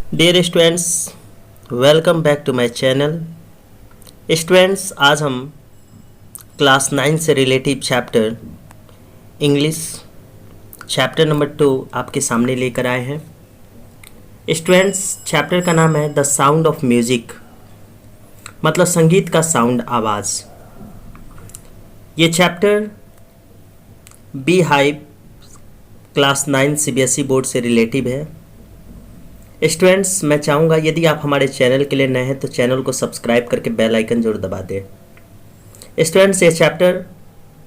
Dear students, welcome back to my channel. Students, आज हम class 9 से relative chapter English chapter number 2 आपके सामने लेकर आए हैं। स्टूडेंट्स, चैप्टर का नाम है द साउंड ऑफ म्यूज़िक, मतलब संगीत का साउंड, आवाज़। ये chapter Beehive class 9 CBSE board से रिलेटिव है। स्टूडेंट्स, मैं चाहूँगा यदि आप हमारे चैनल के लिए नए हैं तो चैनल को सब्सक्राइब करके बेल आइकन जरूर दबा दें। स्टूडेंट्स, ये चैप्टर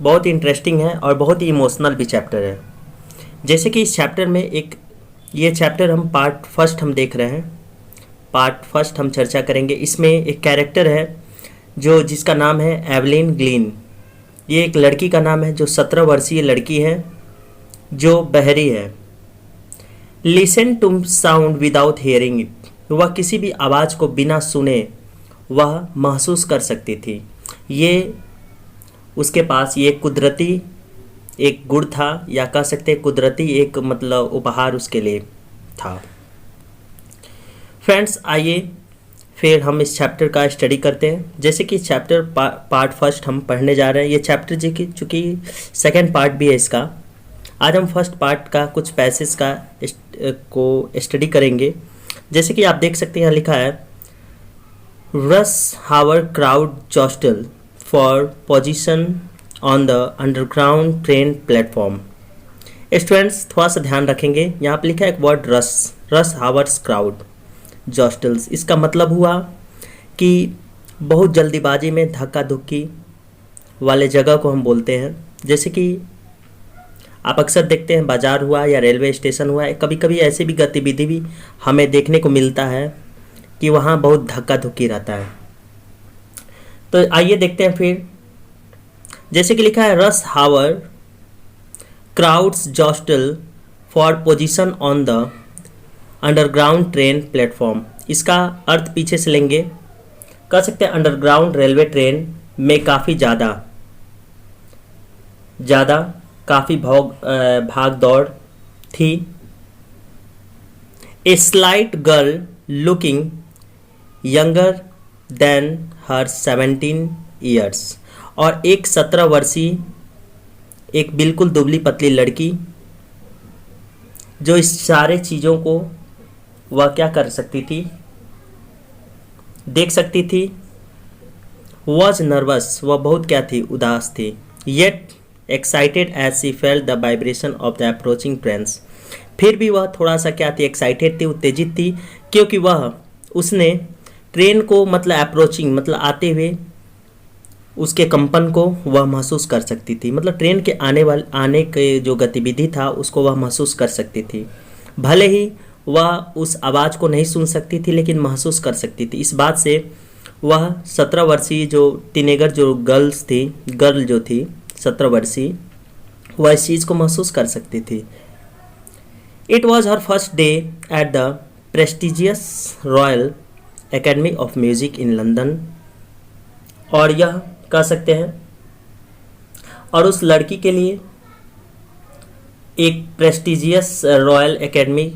बहुत ही इंटरेस्टिंग है और बहुत ही इमोशनल भी चैप्टर है। जैसे कि इस चैप्टर में ये चैप्टर हम पार्ट फर्स्ट हम देख रहे हैं। पार्ट फर्स्ट हम चर्चा करेंगे। इसमें एक कैरेक्टर है जिसका नाम है एवलिन ग्लीन। ये एक लड़की का नाम है जो 17 वर्षीय लड़की है जो बहरी है। Listen to sound without hearing it, वह किसी भी आवाज़ को बिना सुने वह महसूस कर सकती थी। ये उसके पास ये कुदरती एक गुण था, या कह सकते कुदरती एक मतलब उपहार उसके लिए था। फ्रेंड्स, आइए फिर हम इस चैप्टर का स्टडी करते हैं। जैसे कि चैप्टर पार्ट फर्स्ट हम पढ़ने जा रहे हैं। ये चैप्टर चूँकि सेकेंड पार्ट भी है इसका। आज हम फर्स्ट पार्ट का कुछ पैसेज को स्टडी करेंगे। जैसे कि आप देख सकते हैं यहाँ लिखा है, rush hour crowd jostle for position on the underground train platform. Students, थोड़ा सा ध्यान रखेंगे। यहाँ पर लिखा है एक वर्ड रस हावर्स क्राउड जॉस्टल्स। इसका मतलब हुआ कि बहुत जल्दीबाजी में धक्का धुक्की वाले जगह को हम बोलते हैं। जैसे कि आप अक्सर देखते हैं बाजार हुआ या रेलवे स्टेशन हुआ, कभी कभी ऐसी भी गतिविधि भी हमें देखने को मिलता है कि वहाँ बहुत धक्का धुक्की रहता है। तो आइए देखते हैं फिर। जैसे कि लिखा है, rush hour crowds jostle for position on the underground train platform. इसका अर्थ पीछे से लेंगे, कह सकते हैं अंडरग्राउंड रेलवे ट्रेन में काफ़ी काफ़ी भाग दौड़ थी। A slight girl looking younger than her 17 years, और एक 17 वर्षीय एक बिल्कुल दुबली पतली लड़की जो इस सारे चीज़ों को वह क्या कर सकती थी, देख सकती थी। वॉज नर्वस, वह बहुत क्या थी, उदास थी। Yet excited as she felt the vibration of the approaching trains, फिर भी वह थोड़ा सा क्या थी, एक्साइटेड थी, उत्तेजित थी, क्योंकि उसने ट्रेन को मतलब अप्रोचिंग मतलब आते हुए उसके कंपन को वह महसूस कर सकती थी। मतलब ट्रेन के आने के जो गतिविधि था उसको वह महसूस कर सकती थी। भले ही वह उस आवाज़ को नहीं सुन सकती थी लेकिन महसूस कर सकती थी। इस बात से वह 17 वर्षीय जो टीनेगर जो गर्ल जो थी 17 वर्षीय, वह इस चीज़ को महसूस कर सकती थी। It was her first day at the prestigious royal academy of music in London, और यह कह सकते हैं, और उस लड़की के लिए एक प्रेस्टिजियस रॉयल एकेडमी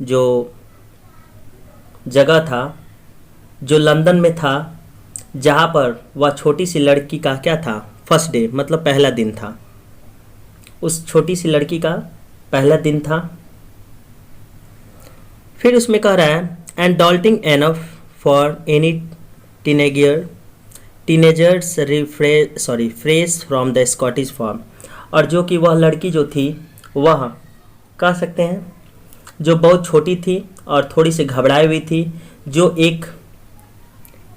जो जगह था जो लंदन में था, जहाँ पर वह छोटी सी लड़की का क्या था, फर्स्ट डे मतलब पहला दिन था। उस छोटी सी लड़की का पहला दिन था। फिर उसमें कह रहा है, and daunting enough for any teenagers fresh from the Scottish farm, और जो कि वह लड़की जो थी वह कह सकते हैं जो बहुत छोटी थी और थोड़ी सी घबराई हुई थी, जो एक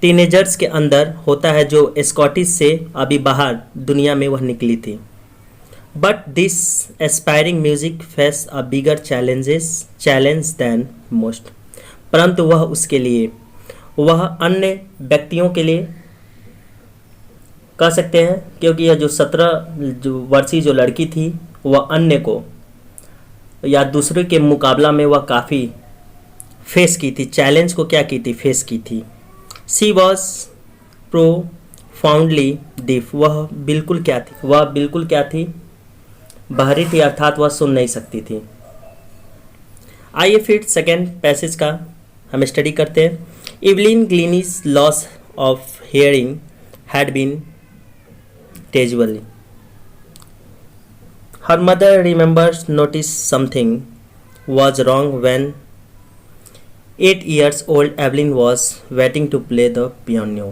टीनेजर्स के अंदर होता है, जो स्कॉटिश से अभी बाहर दुनिया में वह निकली थी। But this aspiring music face a bigger challenge than most, परंतु वह उसके लिए, वह अन्य व्यक्तियों के लिए कह सकते हैं, क्योंकि यह जो 17 वर्षीय जो लड़की थी वह अन्य को या दूसरे के मुकाबला में वह काफ़ी फेस की थी, चैलेंज को क्या की थी, फेस की थी। शी वॉज प्रोफाउंडली डीफ, वह बिल्कुल क्या थी, बहरी थी, अर्थात वह सुन नहीं सकती थी। आइए फिर सेकेंड पैसेज का हम स्टडी करते हैं। Evelyn Glennie's loss of hearing had been terribly. Her mother remembers noticed something was wrong when 8 years old Evelyn was waiting to play the piano.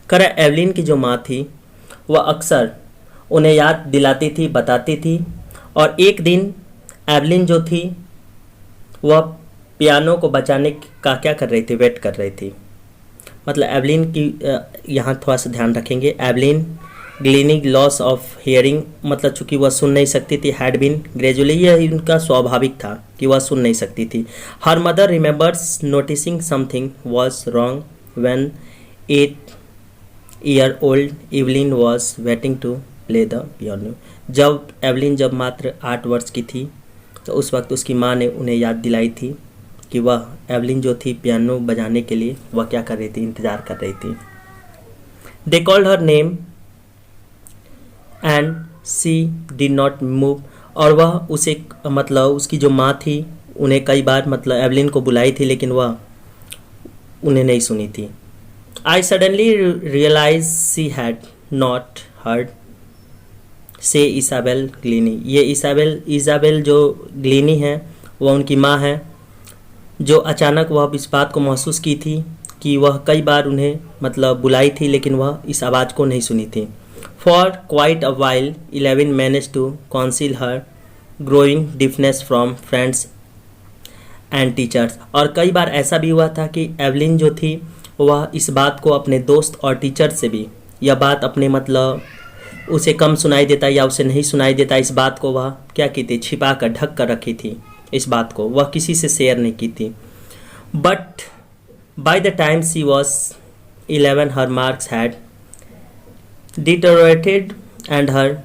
कर एवलिन की जो माँ थी वह अक्सर उन्हें याद दिलाती थी, बताती थी, और एक दिन एवलिन जो थी वह पियानो को बजाने का क्या कर रही थी, वेट कर रही थी। मतलब एवलिन की यहाँ थोड़ा सा ध्यान रखेंगे। एवलिन ग्लीनिंग लॉस ऑफ हियरिंग, मतलब चूंकि वह सुन नहीं सकती थी, हैड बीन ग्रेजुअली, यह उनका स्वाभाविक था कि वह सुन नहीं सकती थी। Her mother remembers noticing something was wrong when 8 year old Evelyn was waiting to play the piano. जब एवलिन मात्र 8 वर्ष की थी तो उस वक्त उसकी माँ ने उन्हें याद दिलाई थी कि वह एवलिन जो थी पियानो बजाने के लिए वह क्या कर रही थी, इंतज़ार कर रही थी। They called her name and she did not move, और वह उसे मतलब उसकी जो माँ थी उन्हें कई बार मतलब एवलिन को बुलाई थी लेकिन वह उन्हें नहीं सुनी थी। I suddenly realise she had not heard said Isabel Glennie. ये इसाबेल जो ग्लीनी है वह उनकी माँ है, जो अचानक वह इस बात को महसूस की थी कि वह कई बार उन्हें मतलब बुलाई थी लेकिन वह इस आवाज़ को नहीं सुनी थी। For quite a while 11 manage to conceal her growing deafness from friends and teachers. और कई बार ऐसा भी हुआ था कि एवलिन जो थी वह इस बात को अपने दोस्त और टीचर से भी, यह बात अपने मतलब उसे कम सुनाई देता या उसे नहीं सुनाई देता, इस बात को वह क्या की थी, छिपा कर ढक कर रखी थी। इस बात को वह किसी से शेयर नहीं की थी। But by the time she was 11 her marks had deteriorated and her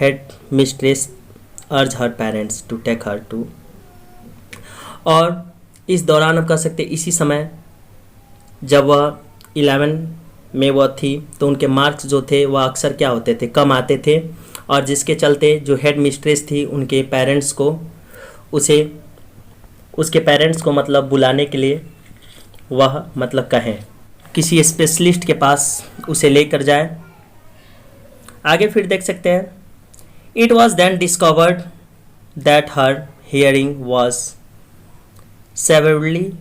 headmistress urged her parents to take her to. और इस दौरान हम कह सकते इसी समय जब वह 11 में वह थी तो उनके मार्क्स जो थे वह अक्सर क्या होते थे, कम आते थे, और जिसके चलते जो हेड मिस्ट्रेस थी उनके पेरेंट्स को उसके पेरेंट्स को मतलब बुलाने के लिए वह मतलब कहें किसी स्पेशलिस्ट के पास उसे लेकर जाए। आगे फिर देख सकते हैं। It was then discovered that her hearing was severely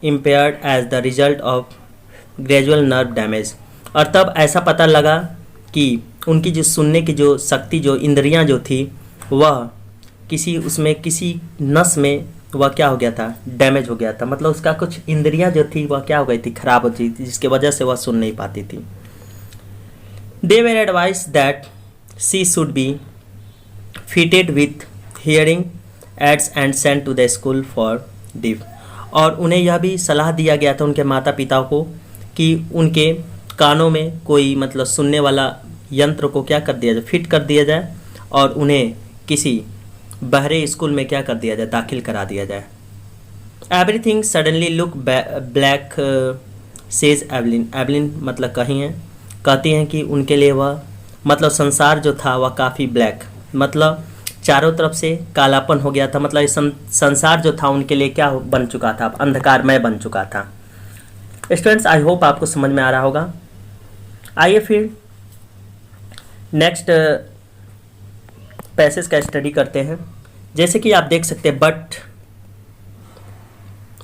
impaired as the result of gradual nerve damage. और तब ऐसा पता लगा कि उनकी जो सुनने की जो शक्ति, जो इंद्रियां जो थी, वह किसी नस में वह क्या हो गया था, डैमेज हो गया था। मतलब उसका कुछ इंद्रियां जो थी वह क्या हो गई थी, खराब हो गई थी, जिसकी वजह से वह सुन नहीं पाती थी। They were advised that she should be fitted with hearing aids and sent to the school for deaf. और उन्हें यह भी सलाह दिया गया था उनके माता पिता को कि उनके कानों में कोई मतलब सुनने वाला यंत्र को क्या कर दिया जाए, फिट कर दिया जाए, और उन्हें किसी बहरे स्कूल में क्या कर दिया जाए, दाखिल करा दिया जाए। Everything suddenly look black says Evelyn. Evelyn मतलब कहती हैं कि उनके लिए वह मतलब संसार जो था वह काफ़ी ब्लैक, मतलब चारों तरफ से कालापन हो गया था। मतलब संसार जो था उनके लिए क्या बन चुका था, अंधकारमय बन चुका था। स्टूडेंट्स, आई होप आपको समझ में आ रहा होगा। आइए फिर नेक्स्ट पैसेज का स्टडी करते हैं। जैसे कि आप देख सकते हैं, बट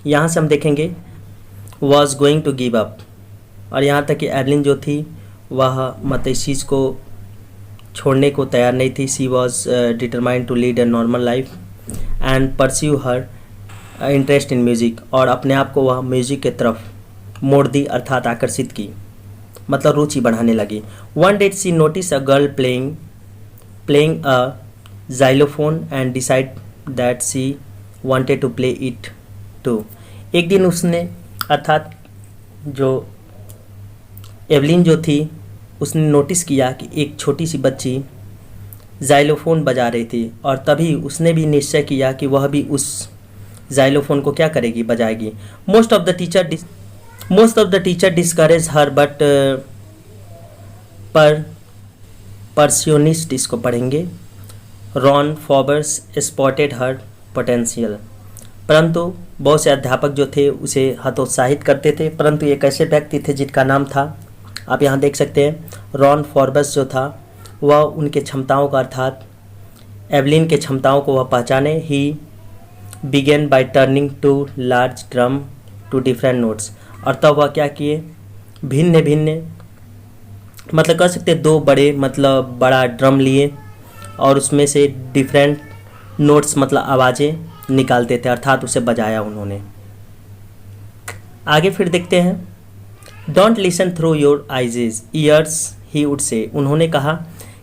यहाँ से हम देखेंगे was going to give up, और यहाँ तक कि एवलिन जो थी वह मतलब इस चीज़ को छोड़ने को तैयार नहीं थी। She was determined to lead a normal life and pursue her interest in music, और अपने आप को वह म्यूज़िक की तरफ मोड़ दी, अर्थात आकर्षित की, मतलब रुचि बढ़ाने लगी। One day she notice a girl playing a xylophone and decide that she wanted to play it too। एक दिन उसने, अर्थात जो एवलिन जो थी, उसने नोटिस किया कि एक छोटी सी बच्ची जाइलोफोन बजा रही थी, और तभी उसने भी निश्चय किया कि वह भी उस जाइलोफोन को क्या करेगी, बजाएगी। Most of the teacher discourage her, but percussionist इसको पढ़ेंगे। Ron Forbes spotted her potential. परंतु बहुत से अध्यापक जो थे उसे हतोत्साहित करते थे। परंतु एक ऐसे व्यक्ति थे जिनका नाम था, आप यहाँ देख सकते हैं, रॉन फॉर्बस जो था, वह उनके क्षमताओं का अर्थात एवलिन के क्षमताओं को वह पहचाने। He began by turning to large drum to different notes, और तब वह क्या किए, भिन्न भिन्न मतलब कह सकते दो बड़े मतलब बड़ा ड्रम लिए और उसमें से डिफरेंट नोट्स मतलब आवाज़ें निकालते थे, अर्थात उसे बजाया उन्होंने। आगे फिर देखते हैं, don't listen through your eyes ears he would say, उन्होंने कहा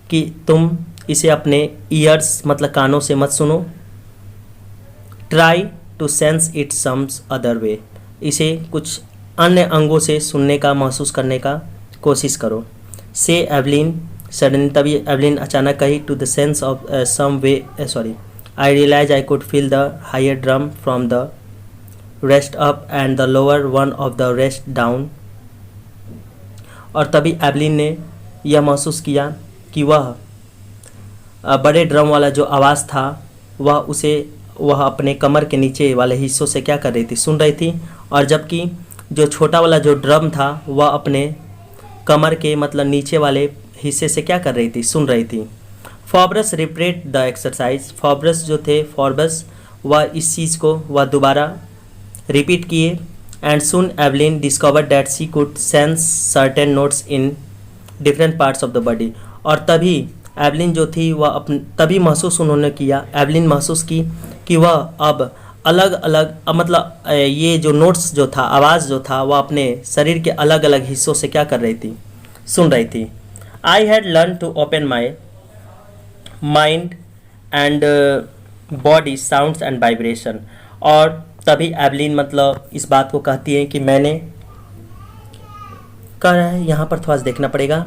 कि तुम इसे अपने ईयर्स मतलब कानों से मत सुनो, try to sense it some other way, इसे कुछ अन्य अंगों से सुनने का महसूस करने का कोशिश करो। से एवलिन सडनली, तभी एवलिन अचानक कही, to the sense of some way sorry I realise I could feel the higher drum from the rest up and the lower one of the rest down, और तभी एवलिन ने यह महसूस किया कि वह बड़े ड्रम वाला जो आवाज़ था वह अपने कमर के नीचे वाले हिस्सों से क्या कर रही थी, सुन रही थी, और जबकि जो छोटा वाला जो ड्रम था वह अपने कमर के मतलब नीचे वाले हिस्से से क्या कर रही थी, सुन रही थी। फॉर्बस रिपीटेड द एक्सरसाइज, फॉर्बस जो थे, फॉर्बस वह इस चीज़ को वह दोबारा रिपीट किए। And soon Evelyn discover that she could sense certain notes in different parts of the body, और तभी एवलिन जो थी वह तभी महसूस उन्होंने किया, एवलिन महसूस की कि वह अब अलग अलग मतलब ये जो नोट्स जो था, आवाज़ जो था, वह अपने शरीर के अलग अलग हिस्सों से क्या कर रही थी, सुन रही थी। I had learn to open my mind and body sounds and vibration, और तभी एवलिन मतलब इस बात को कहती है कि मैंने कह रहा है, यहाँ पर थोड़ा सा देखना पड़ेगा,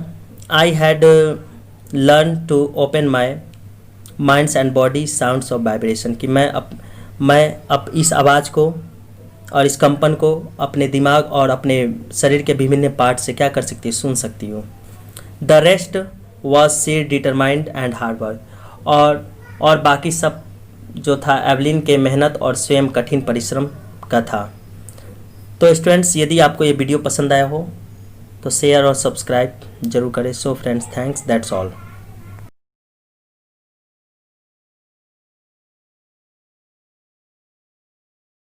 I had learn to open my minds and body sounds of vibration, कि मैं अब इस आवाज़ को और इस कंपन को अपने दिमाग और अपने शरीर के विभिन्न पार्ट से क्या कर सकती, सुन सकती हूँ। The rest was see determined and hard work, और बाकी सब जो था एवलिन के मेहनत और स्वयं कठिन परिश्रम का था। तो स्टूडेंट्स, यदि आपको ये वीडियो पसंद आया हो तो शेयर और सब्सक्राइब जरूर करें। So friends, thanks, that's all.